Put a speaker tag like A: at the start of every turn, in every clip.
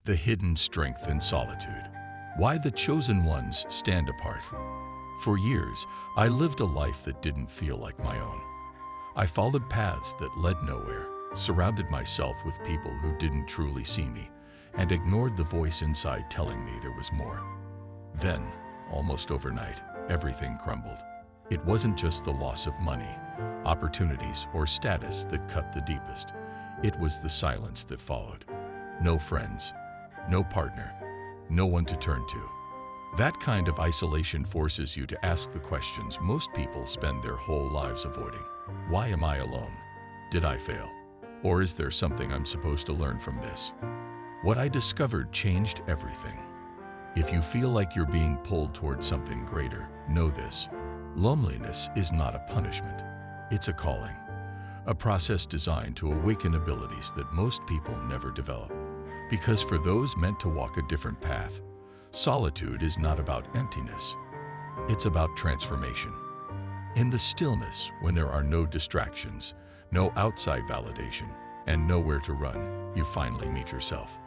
A: The hidden strength in solitude. Why the chosen ones stand apart. For years, I lived a life that didn't feel like my own. I followed paths that led nowhere, surrounded myself with people who didn't truly see me, and ignored the voice inside telling me there was more. Then, almost overnight, everything crumbled. It wasn't just the loss of money, opportunities, or status that cut the deepest. It was the silence that followed. No friends, no partner, no one to turn to. That kind of isolation forces you to ask the questions most people spend their whole lives avoiding. Why am I alone? Did I fail? Or is there something I'm supposed to learn from this? What I discovered changed everything. If you feel like you're being pulled toward something greater, know this. Loneliness is not a punishment. It's a calling. A process designed to awaken abilities that most people never develop. Because for those meant to walk a different path, solitude is not about emptiness. It's about transformation. In the stillness, when there are no distractions, no outside validation, and nowhere to run, you finally meet yourself.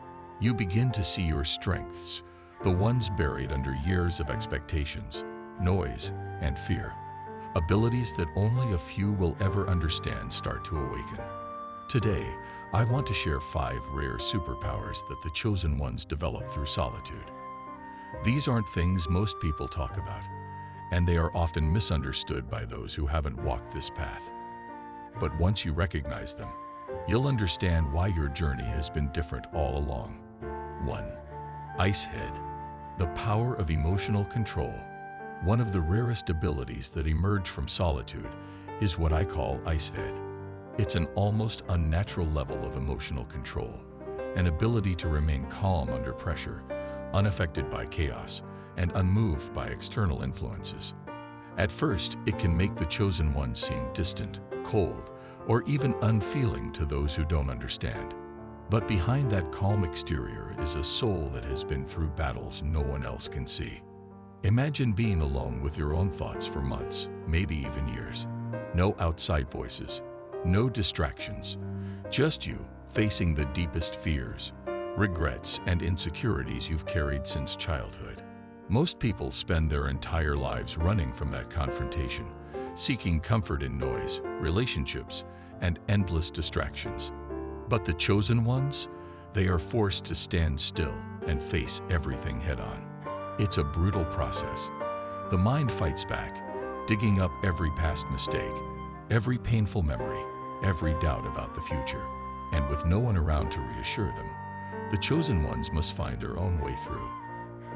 A: You begin to see your strengths, the ones buried under years of expectations, noise, and fear. Abilities that only a few will ever understand start to awaken. Today, I want to share 5 rare superpowers that the chosen ones develop through solitude. These aren't things most people talk about, and they are often misunderstood by those who haven't walked this path. But once you recognize them, you'll understand why your journey has been different all along. 1. Icehead. The power of emotional control. One of the rarest abilities that emerge from solitude is what I call Icehead. It's an almost unnatural level of emotional control, an ability to remain calm under pressure, unaffected by chaos, and unmoved by external influences. At first, it can make the chosen one seem distant, cold, or even unfeeling to those who don't understand. But behind that calm exterior is a soul that has been through battles no one else can see. Imagine being alone with your own thoughts for months, maybe even years. No outside voices, no distractions, just you facing the deepest fears, regrets, and insecurities you've carried since childhood. Most people spend their entire lives running from that confrontation, seeking comfort in noise, relationships, and endless distractions. But the chosen ones, they are forced to stand still and face everything head-on. It's a brutal process. The mind fights back, digging up every past mistake, every painful memory, every doubt about the future. And with no one around to reassure them, the chosen ones must find their own way through.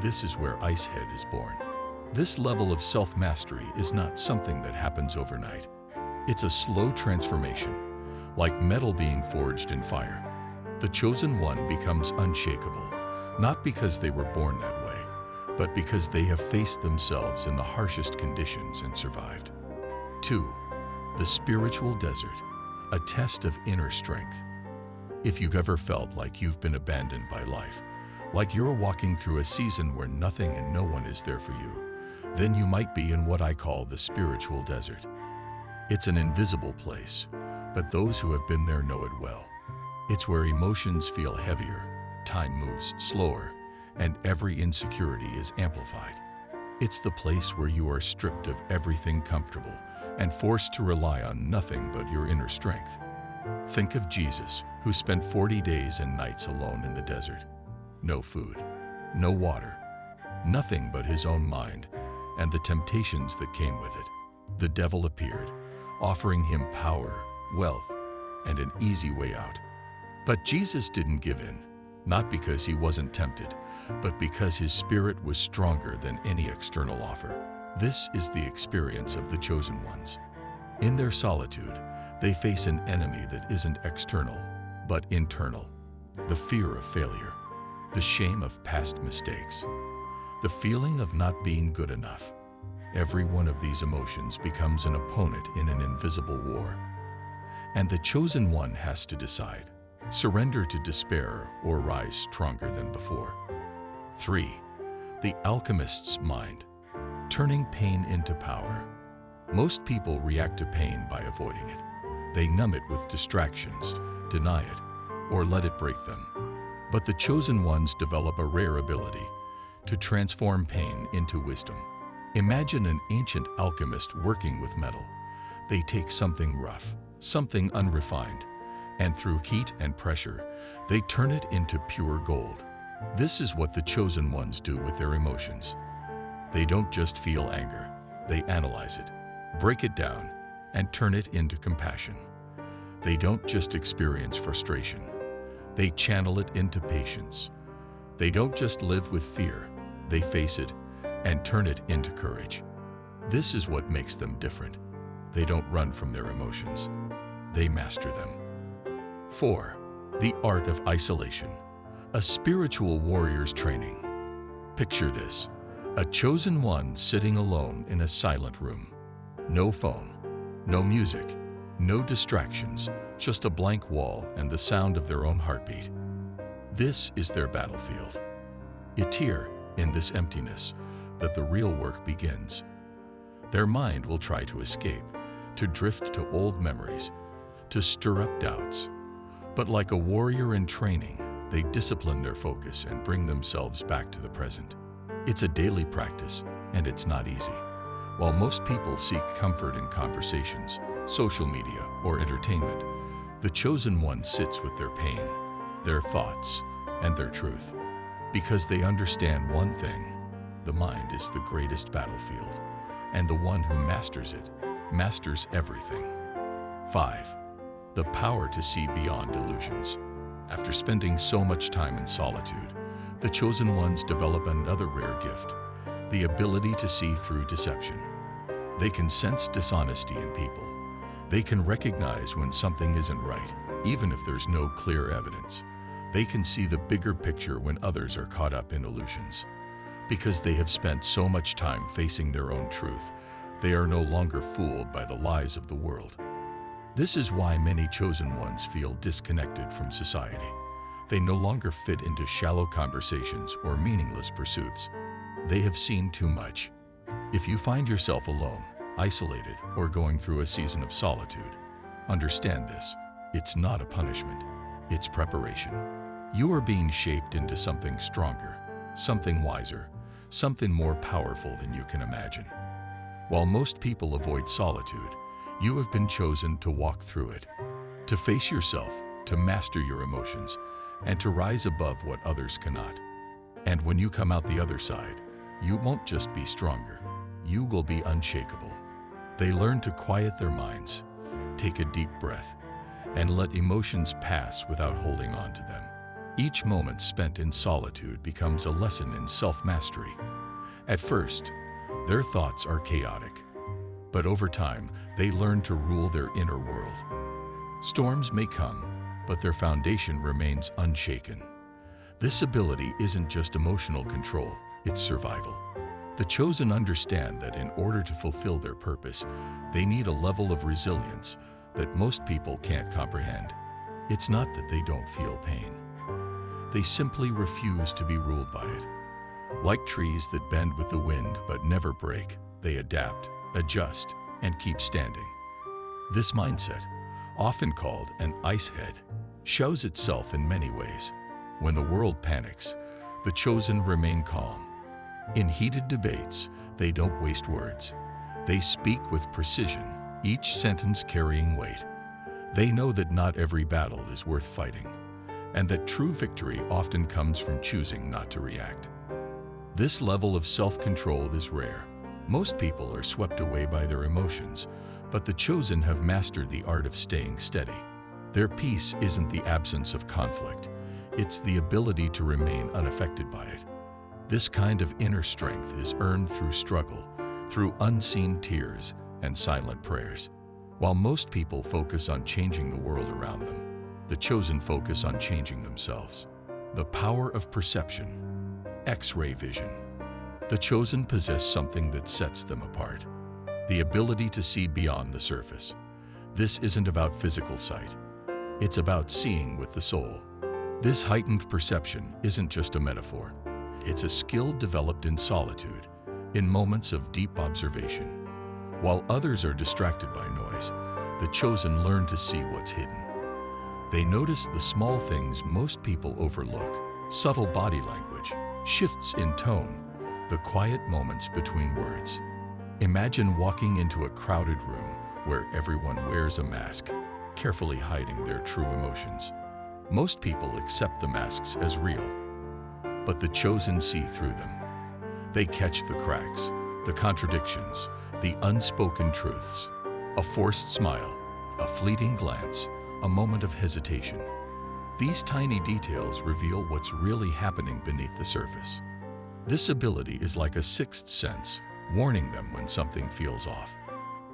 A: This is where Icehead is born. This level of self-mastery is not something that happens overnight. It's a slow transformation, like metal being forged in fire. The chosen one becomes unshakable, not because they were born that way, but because they have faced themselves in the harshest conditions and survived. 2. The spiritual desert, a test of inner strength. If you've ever felt like you've been abandoned by life, like you're walking through a season where nothing and no one is there for you, then you might be in what I call the spiritual desert. It's an invisible place, but those who have been there know it well. It's where emotions feel heavier, time moves slower, and every insecurity is amplified. It's the place where you are stripped of everything comfortable and forced to rely on nothing but your inner strength. Think of Jesus, who spent 40 days and nights alone in the desert. No food, no water, nothing but his own mind and the temptations that came with it. The devil appeared, offering him power, wealth, and an easy way out. But Jesus didn't give in, not because he wasn't tempted, but because his spirit was stronger than any external offer. This is the experience of the chosen ones. In their solitude, they face an enemy that isn't external, but internal. The fear of failure, the shame of past mistakes, the feeling of not being good enough. Every one of these emotions becomes an opponent in an invisible war. And the chosen one has to decide: surrender to despair or rise stronger than before. 3. The alchemist's mind, turning pain into power. Most people react to pain by avoiding it. They numb it with distractions, deny it, or let it break them. But the chosen ones develop a rare ability to transform pain into wisdom. Imagine an ancient alchemist working with metal. They take something rough, something unrefined, and through heat and pressure, they turn it into pure gold. This is what the chosen ones do with their emotions. They don't just feel anger, they analyze it, break it down, and turn it into compassion. They don't just experience frustration, they channel it into patience. They don't just live with fear, they face it and turn it into courage. This is what makes them different. They don't run from their emotions, they master them. 4. The art of isolation. A spiritual warrior's training. Picture this, a chosen one sitting alone in a silent room. No phone, no music, no distractions, just a blank wall and the sound of their own heartbeat. This is their battlefield. It's here, in this emptiness, that the real work begins. Their mind will try to escape, to drift to old memories, to stir up doubts. But like a warrior in training, they discipline their focus and bring themselves back to the present. It's a daily practice, and it's not easy. While most people seek comfort in conversations, social media, or entertainment, the chosen one sits with their pain, their thoughts, and their truth. Because they understand one thing, the mind is the greatest battlefield, and the one who masters it, masters everything. 5. The power to see beyond illusions. After spending so much time in solitude, the chosen ones develop another rare gift, the ability to see through deception. They can sense dishonesty in people. They can recognize when something isn't right, even if there's no clear evidence. They can see the bigger picture when others are caught up in illusions. Because they have spent so much time facing their own truth, they are no longer fooled by the lies of the world. This is why many chosen ones feel disconnected from society. They no longer fit into shallow conversations or meaningless pursuits. They have seen too much. If you find yourself alone, isolated, or going through a season of solitude, understand this. It's not a punishment. It's preparation. You are being shaped into something stronger, something wiser, something more powerful than you can imagine. While most people avoid solitude, you have been chosen to walk through it, to face yourself, to master your emotions, and to rise above what others cannot. And when you come out the other side, you won't just be stronger, you will be unshakable. They learn to quiet their minds, take a deep breath, and let emotions pass without holding on to them. Each moment spent in solitude becomes a lesson in self-mastery. At first, their thoughts are chaotic, but over time, they learn to rule their inner world. Storms may come, but their foundation remains unshaken. This ability isn't just emotional control, it's survival. The chosen understand that in order to fulfill their purpose, they need a level of resilience that most people can't comprehend. It's not that they don't feel pain. They simply refuse to be ruled by it. Like trees that bend with the wind but never break, they adapt, adjust, and keep standing. This mindset, often called an ice head, shows itself in many ways. When the world panics, the chosen remain calm. In heated debates, they don't waste words. They speak with precision, each sentence carrying weight. They know that not every battle is worth fighting, and that true victory often comes from choosing not to react. This level of self-control is rare. Most people are swept away by their emotions, but the chosen have mastered the art of staying steady. Their peace isn't the absence of conflict, it's the ability to remain unaffected by it. This kind of inner strength is earned through struggle, through unseen tears and silent prayers. While most people focus on changing the world around them, the chosen focus on changing themselves. The power of perception. X-ray vision. The chosen possess something that sets them apart. The ability to see beyond the surface. This isn't about physical sight. It's about seeing with the soul. This heightened perception isn't just a metaphor. It's a skill developed in solitude, in moments of deep observation. While others are distracted by noise, the chosen learn to see what's hidden. They notice the small things most people overlook: subtle body language, shifts in tone, the quiet moments between words. Imagine walking into a crowded room where everyone wears a mask, carefully hiding their true emotions. Most people accept the masks as real, but the chosen see through them. They catch the cracks, the contradictions, the unspoken truths. A forced smile, a fleeting glance, a moment of hesitation. These tiny details reveal what's really happening beneath the surface. This ability is like a sixth sense, warning them when something feels off.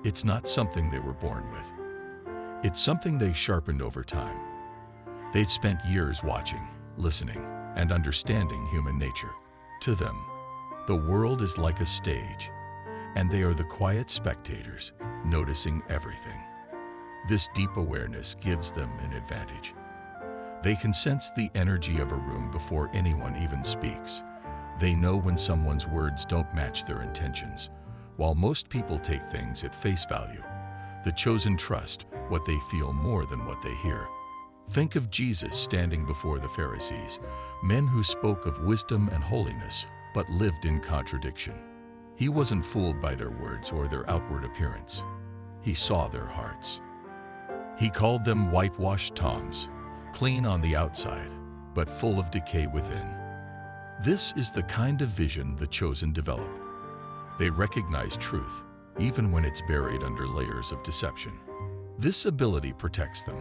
A: It's not something they were born with. It's something they sharpened over time. They'd spent years watching, listening, and understanding human nature. To them, the world is like a stage, and they are the quiet spectators, noticing everything. This deep awareness gives them an advantage. They can sense the energy of a room before anyone even speaks. They know when someone's words don't match their intentions. While most people take things at face value, the chosen trust what they feel more than what they hear. Think of Jesus standing before the Pharisees, men who spoke of wisdom and holiness, but lived in contradiction. He wasn't fooled by their words or their outward appearance. He saw their hearts. He called them whitewashed tombs, clean on the outside, but full of decay within. This is the kind of vision the chosen develop. They recognize truth, even when it's buried under layers of deception. This ability protects them.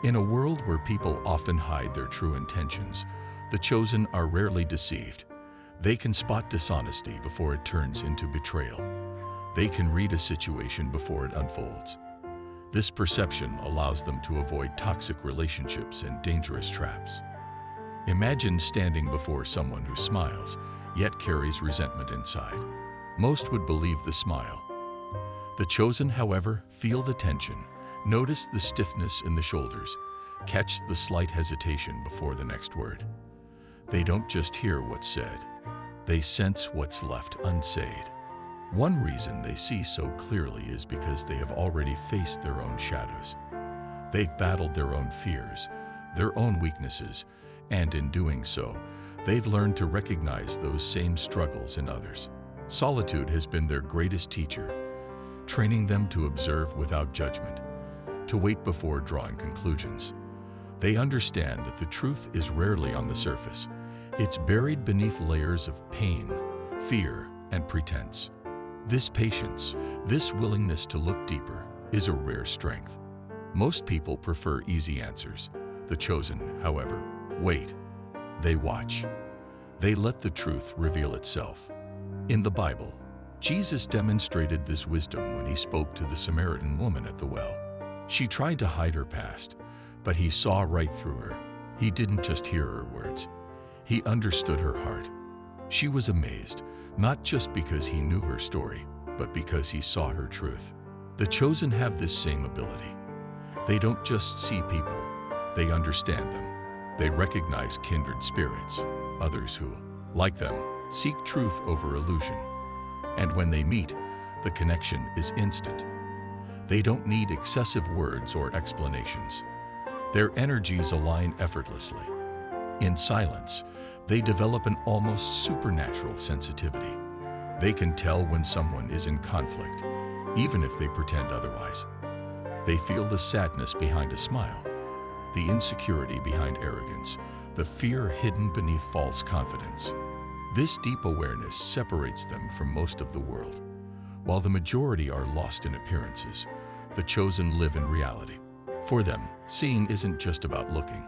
A: In a world where people often hide their true intentions, the chosen are rarely deceived. They can spot dishonesty before it turns into betrayal. They can read a situation before it unfolds. This perception allows them to avoid toxic relationships and dangerous traps. Imagine standing before someone who smiles, yet carries resentment inside. Most would believe the smile. The chosen, however, feel the tension, notice the stiffness in the shoulders, catch the slight hesitation before the next word. They don't just hear what's said, they sense what's left unsaid. One reason they see so clearly is because they have already faced their own shadows. They've battled their own fears, their own weaknesses, and in doing so, they've learned to recognize those same struggles in others. Solitude has been their greatest teacher, training them to observe without judgment, to wait before drawing conclusions. They understand that the truth is rarely on the surface. It's buried beneath layers of pain, fear, and pretense. This patience, this willingness to look deeper, is a rare strength. Most people prefer easy answers. The chosen, however, wait. They watch. They let the truth reveal itself. In the Bible, Jesus demonstrated this wisdom when he spoke to the Samaritan woman at the well. She tried to hide her past, but he saw right through her. He didn't just hear her words. He understood her heart. She was amazed, not just because he knew her story, but because he saw her truth. The chosen have this same ability. They don't just see people, they understand them. They recognize kindred spirits, others who, like them, seek truth over illusion. And when they meet, the connection is instant. They don't need excessive words or explanations. Their energies align effortlessly. In silence, they develop an almost supernatural sensitivity. They can tell when someone is in conflict, even if they pretend otherwise. They feel the sadness behind a smile, the insecurity behind arrogance, the fear hidden beneath false confidence. This deep awareness separates them from most of the world. While the majority are lost in appearances, the chosen live in reality. For them, seeing isn't just about looking.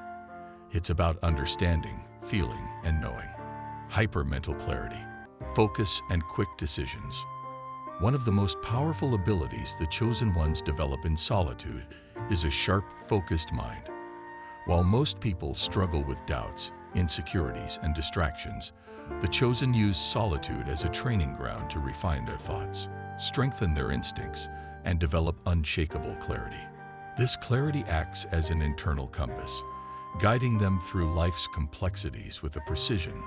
A: It's about understanding, feeling, and knowing. Hypermental clarity, focus, and quick decisions. One of the most powerful abilities the chosen ones develop in solitude is a sharp, focused mind. While most people struggle with doubts, insecurities, and distractions, the chosen use solitude as a training ground to refine their thoughts, strengthen their instincts, and develop unshakable clarity. This clarity acts as an internal compass, guiding them through life's complexities with a precision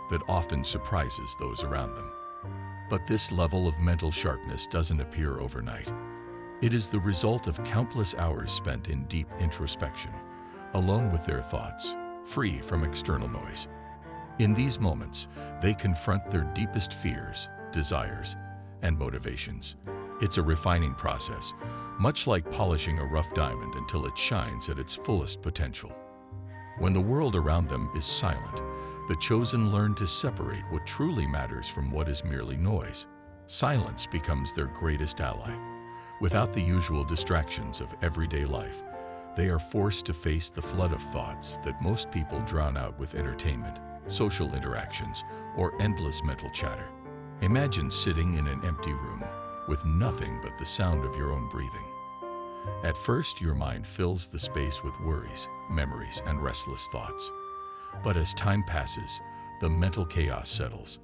A: that often surprises those around them. But this level of mental sharpness doesn't appear overnight. It is the result of countless hours spent in deep introspection, alone with their thoughts, free from external noise. In these moments, they confront their deepest fears, desires, and motivations. It's a refining process, much like polishing a rough diamond until it shines at its fullest potential. When the world around them is silent, the chosen learn to separate what truly matters from what is merely noise. Silence becomes their greatest ally. Without the usual distractions of everyday life, they are forced to face the flood of thoughts that most people drown out with entertainment, social interactions, or endless mental chatter. Imagine sitting in an empty room with nothing but the sound of your own breathing. At first, your mind fills the space with worries, memories, and restless thoughts. But as time passes, the mental chaos settles.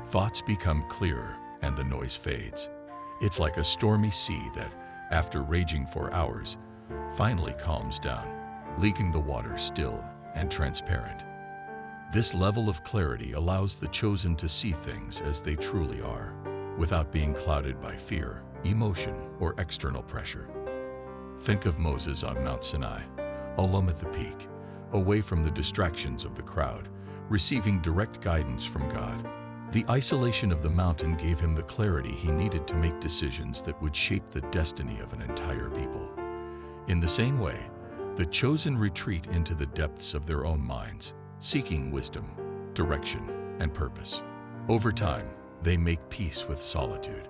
A: Thoughts become clearer and the noise fades. It's like a stormy sea that, after raging for hours, finally calms down, leaving the water still and transparent. This level of clarity allows the chosen to see things as they truly are, without being clouded by fear, emotion, or external pressure. Think of Moses on Mount Sinai, alone at the peak, away from the distractions of the crowd, receiving direct guidance from God. The isolation of the mountain gave him the clarity he needed to make decisions that would shape the destiny of an entire people. In the same way, the chosen retreat into the depths of their own minds, seeking wisdom, direction, and purpose. Over time, they make peace with solitude.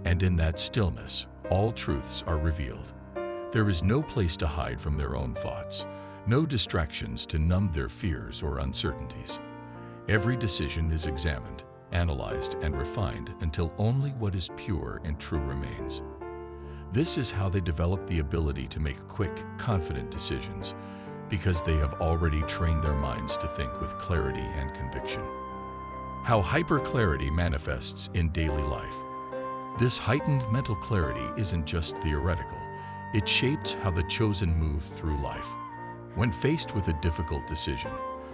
A: And in that stillness, all truths are revealed. There is no place to hide from their own thoughts, no distractions to numb their fears or uncertainties. Every decision is examined, analyzed, and refined until only what is pure and true remains. This is how they develop the ability to make quick, confident decisions, because they have already trained their minds to think with clarity and conviction. How hyperclarity manifests in daily life. This heightened mental clarity isn't just theoretical. It shapes how the chosen move through life. When faced with a difficult decision,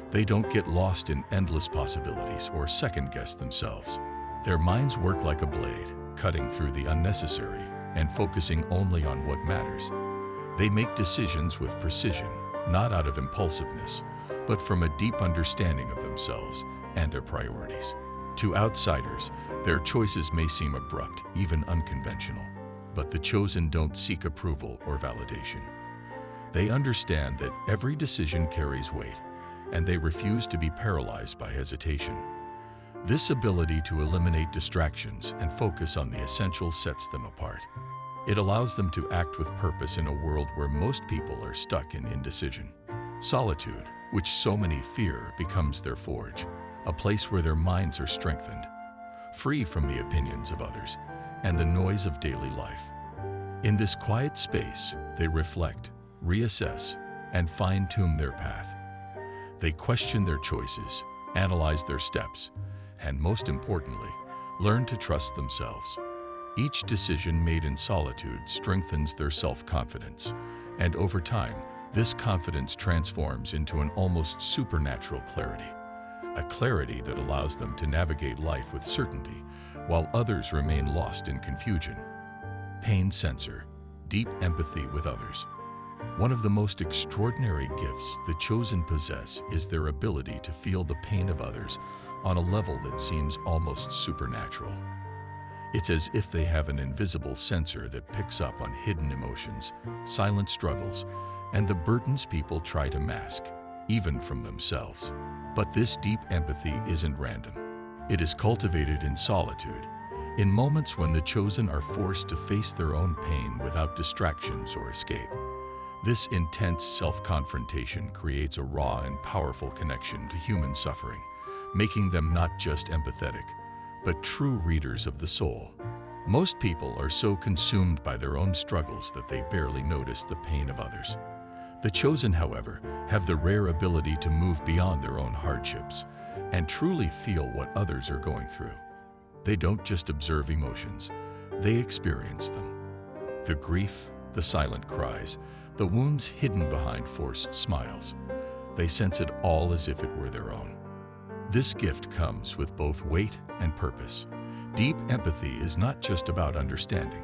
A: they don't get lost in endless possibilities or second-guess themselves. Their minds work like a blade, cutting through the unnecessary and focusing only on what matters. They make decisions with precision, not out of impulsiveness, but from a deep understanding of themselves and their priorities. To outsiders, their choices may seem abrupt, even unconventional, but the chosen don't seek approval or validation. They understand that every decision carries weight, and they refuse to be paralyzed by hesitation. This ability to eliminate distractions and focus on the essential sets them apart. It allows them to act with purpose in a world where most people are stuck in indecision. Solitude, which so many fear, becomes their forge, a place where their minds are strengthened, free from the opinions of others and the noise of daily life. In this quiet space, they reflect, reassess, and fine-tune their path. They question their choices, analyze their steps, and most importantly, learn to trust themselves. Each decision made in solitude strengthens their self-confidence, and over time, this confidence transforms into an almost supernatural clarity, a clarity that allows them to navigate life with certainty, while others remain lost in confusion. Pain sensor, deep empathy with others. One of the most extraordinary gifts the chosen possess is their ability to feel the pain of others on a level that seems almost supernatural. It's as if they have an invisible sensor that picks up on hidden emotions, silent struggles, and the burdens people try to mask, even from themselves. But this deep empathy isn't random. It is cultivated in solitude, in moments when the chosen are forced to face their own pain without distractions or escape. This intense self-confrontation creates a raw and powerful connection to human suffering, making them not just empathetic, but true readers of the soul. Most people are so consumed by their own struggles that they barely notice the pain of others. The chosen, however, have the rare ability to move beyond their own hardships and truly feel what others are going through. They don't just observe emotions, they experience them. The grief, the silent cries, the wounds hidden behind forced smiles. They sense it all as if it were their own. This gift comes with both weight and purpose. Deep empathy is not just about understanding.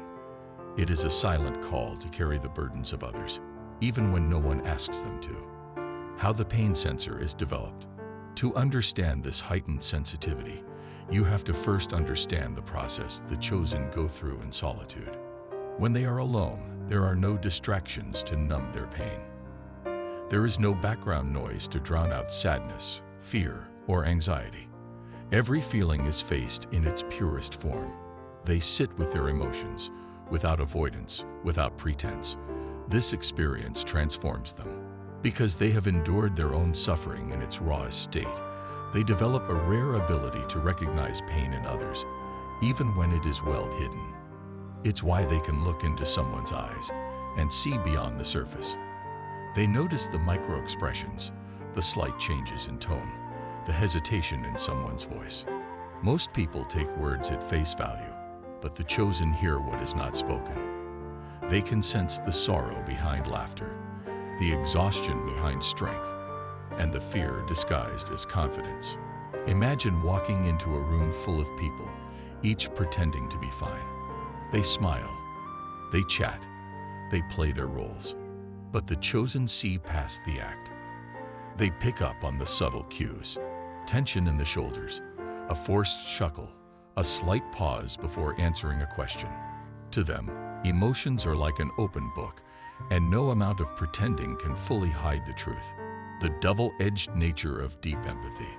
A: It is a silent call to carry the burdens of others, even when no one asks them to. How the pain sensor is developed. To understand this heightened sensitivity, you have to first understand the process the chosen go through in solitude. When they are alone, there are no distractions to numb their pain. There is no background noise to drown out sadness, fear, or anxiety. Every feeling is faced in its purest form. They sit with their emotions, without avoidance, without pretense. This experience transforms them. Because they have endured their own suffering in its rawest state, they develop a rare ability to recognize pain in others, even when it is well hidden. It's why they can look into someone's eyes and see beyond the surface. They notice the micro-expressions, the slight changes in tone, the hesitation in someone's voice. Most people take words at face value, but the chosen hear what is not spoken. They can sense the sorrow behind laughter, the exhaustion behind strength, and the fear disguised as confidence. Imagine walking into a room full of people, each pretending to be fine. They smile, they chat, they play their roles. But the chosen see past the act. They pick up on the subtle cues, tension in the shoulders, a forced chuckle, a slight pause before answering a question. To them, emotions are like an open book, and no amount of pretending can fully hide the truth. The double-edged nature of deep empathy.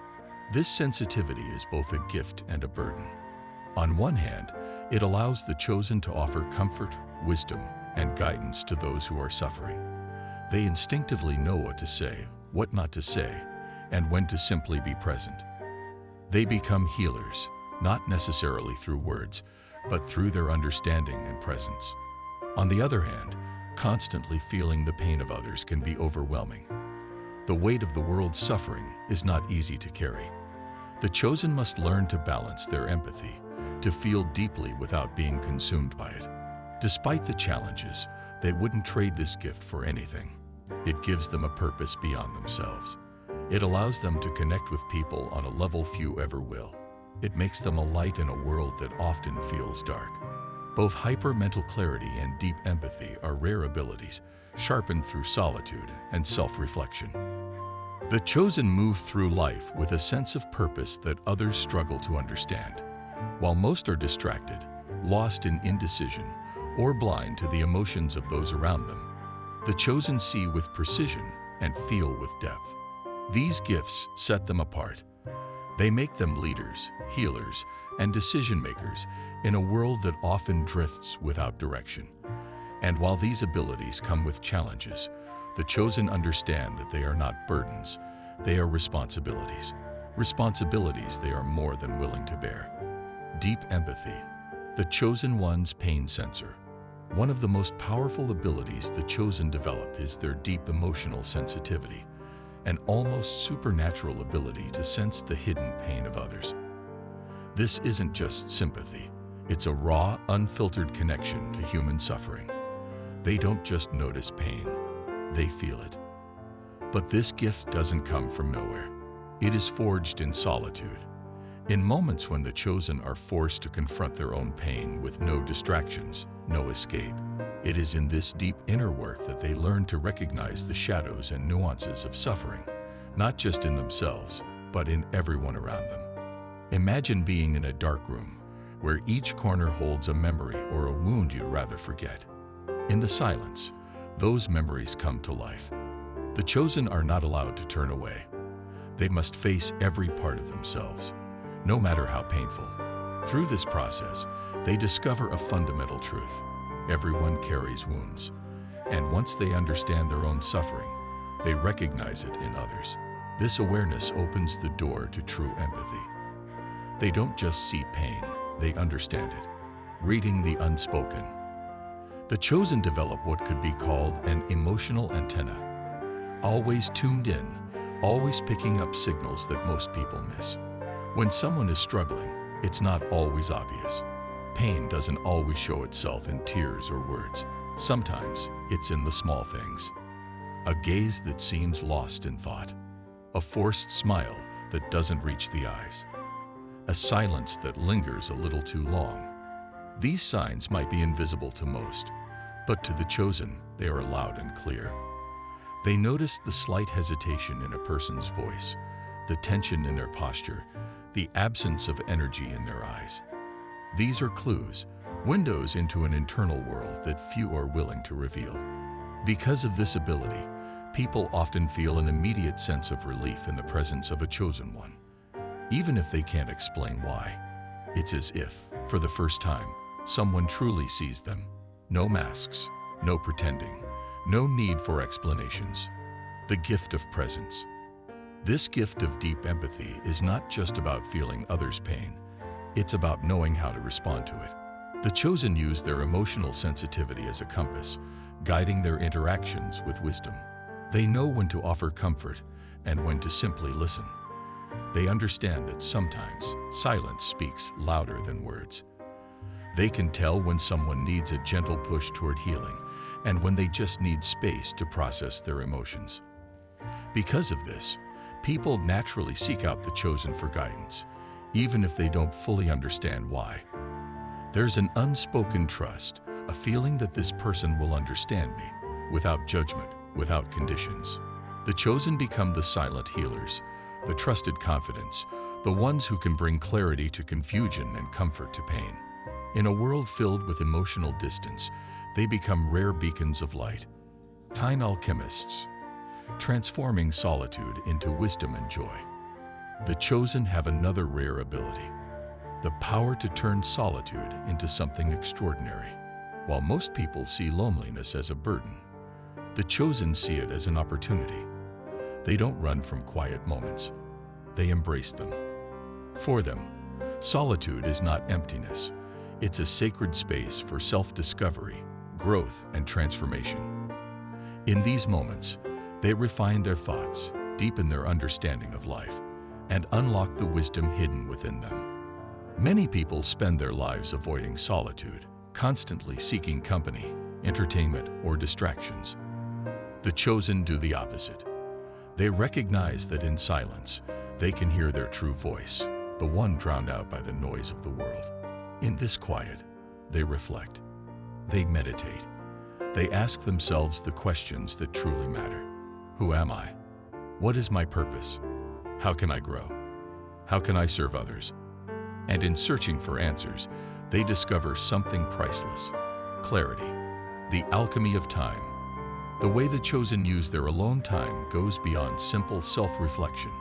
A: This sensitivity is both a gift and a burden. On one hand, it allows the chosen to offer comfort, wisdom, and guidance to those who are suffering. They instinctively know what to say, what not to say, and when to simply be present. They become healers, not necessarily through words, but through their understanding and presence. On the other hand, constantly feeling the pain of others can be overwhelming. The weight of the world's suffering is not easy to carry. The chosen must learn to balance their empathy, to feel deeply without being consumed by it. Despite the challenges, they wouldn't trade this gift for anything. It gives them a purpose beyond themselves. It allows them to connect with people on a level few ever will. It makes them a light in a world that often feels dark. Both hyper-mental clarity and deep empathy are rare abilities, sharpened through solitude and self-reflection. The chosen move through life with a sense of purpose that others struggle to understand. While most are distracted, lost in indecision, or blind to the emotions of those around them, the chosen see with precision and feel with depth. These gifts set them apart. They make them leaders, healers, and decision-makers in a world that often drifts without direction. And while these abilities come with challenges, the chosen understand that they are not burdens, they are responsibilities. Responsibilities they are more than willing to bear. Deep empathy. The chosen one's pain sensor. One of the most powerful abilities the chosen develop is their deep emotional sensitivity, an almost supernatural ability to sense the hidden pain of others. This isn't just sympathy, it's a raw, unfiltered connection to human suffering. They don't just notice pain, they feel it. But this gift doesn't come from nowhere. It is forged in solitude. In moments when the chosen are forced to confront their own pain with no distractions, no escape, it is in this deep inner work that they learn to recognize the shadows and nuances of suffering, not just in themselves, but in everyone around them. Imagine being in a dark room, where each corner holds a memory or a wound you'd rather forget. In the silence, those memories come to life. The chosen are not allowed to turn away. They must face every part of themselves, no matter how painful. Through this process, they discover a fundamental truth. Everyone carries wounds, and once they understand their own suffering, they recognize it in others. This awareness opens the door to true empathy. They don't just see pain, they understand it, reading the unspoken. The chosen develop what could be called an emotional antenna, always tuned in, always picking up signals that most people miss. When someone is struggling, it's not always obvious. Pain doesn't always show itself in tears or words. Sometimes it's in the small things. A gaze that seems lost in thought. A forced smile that doesn't reach the eyes. A silence that lingers a little too long. These signs might be invisible to most, but to the chosen, they are loud and clear. They notice the slight hesitation in a person's voice, the tension in their posture, the absence of energy in their eyes. These are clues, windows into an internal world that few are willing to reveal. Because of this ability, people often feel an immediate sense of relief in the presence of a chosen one. Even if they can't explain why, it's as if, for the first time, someone truly sees them. No masks, no pretending, no need for explanations. The gift of presence. This gift of deep empathy is not just about feeling others' pain, it's about knowing how to respond to it. The chosen use their emotional sensitivity as a compass, guiding their interactions with wisdom. They know when to offer comfort and when to simply listen. They understand that sometimes silence speaks louder than words. They can tell when someone needs a gentle push toward healing and when they just need space to process their emotions. Because of this, people naturally seek out the chosen for guidance, even if they don't fully understand why. There's an unspoken trust, a feeling that this person will understand me, without judgment, without conditions. The chosen become the silent healers, the trusted confidants, the ones who can bring clarity to confusion and comfort to pain. In a world filled with emotional distance, they become rare beacons of light, tiny alchemists, transforming solitude into wisdom and joy. The chosen have another rare ability, the power to turn solitude into something extraordinary. While most people see loneliness as a burden, the chosen see it as an opportunity. They don't run from quiet moments. They embrace them. For them, solitude is not emptiness. It's a sacred space for self-discovery, growth, and transformation. In these moments, they refine their thoughts, deepen their understanding of life, and unlock the wisdom hidden within them. Many people spend their lives avoiding solitude, constantly seeking company, entertainment, or distractions. The chosen do the opposite. They recognize that in silence, they can hear their true voice, the one drowned out by the noise of the world. In this quiet, they reflect. They meditate. They ask themselves the questions that truly matter. Who am I? What is my purpose? How can I grow? How can I serve others? And in searching for answers, they discover something priceless: clarity, the alchemy of time. The way the chosen use their alone time goes beyond simple self-reflection.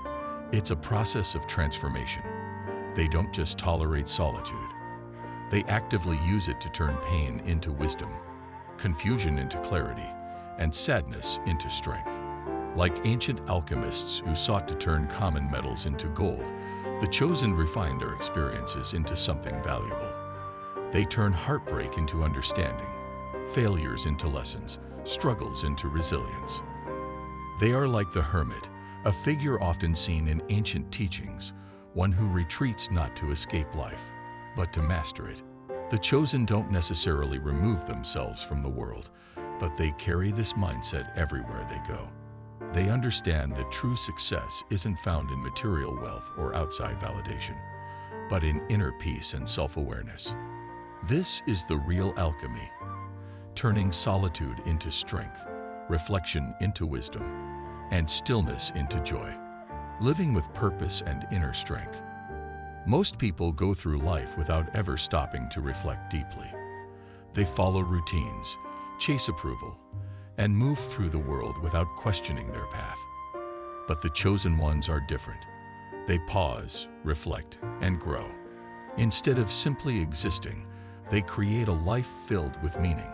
A: It's a process of transformation. They don't just tolerate solitude. They actively use it to turn pain into wisdom, confusion into clarity, and sadness into strength. Like ancient alchemists who sought to turn common metals into gold, the chosen refine their experiences into something valuable. They turn heartbreak into understanding, failures into lessons, struggles into resilience. They are like the hermit, a figure often seen in ancient teachings, one who retreats not to escape life, but to master it. The chosen don't necessarily remove themselves from the world, but they carry this mindset everywhere they go. They understand that true success isn't found in material wealth or outside validation, but in inner peace and self-awareness. This is the real alchemy, turning solitude into strength, reflection into wisdom, and stillness into joy. Living with purpose and inner strength. Most people go through life without ever stopping to reflect deeply. They follow routines, chase approval, and move through the world without questioning their path. But the chosen ones are different. They pause, reflect, and grow. Instead of simply existing, they create a life filled with meaning,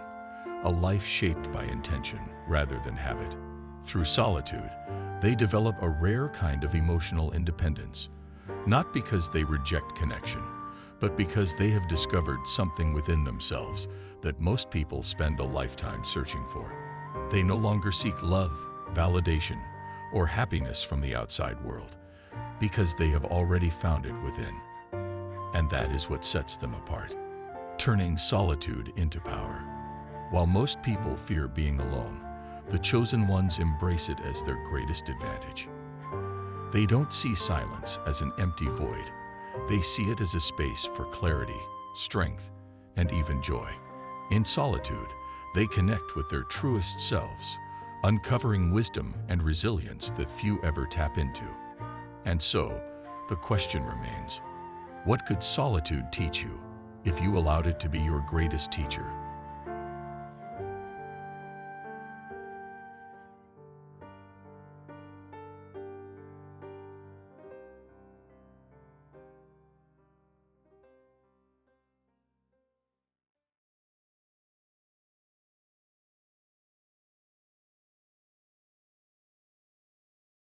A: a life shaped by intention rather than habit. Through solitude, they develop a rare kind of emotional independence, not because they reject connection, but because they have discovered something within themselves that most people spend a lifetime searching for. They no longer seek love, validation, or happiness from the outside world, because they have already found it within. And that is what sets them apart, turning solitude into power. While most people fear being alone, the chosen ones embrace it as their greatest advantage. They don't see silence as an empty void. They see it as a space for clarity, strength, and even joy. In solitude, they connect with their truest selves, uncovering wisdom and resilience that few ever tap into. And so, the question remains, what could solitude teach you if you allowed it to be your greatest teacher?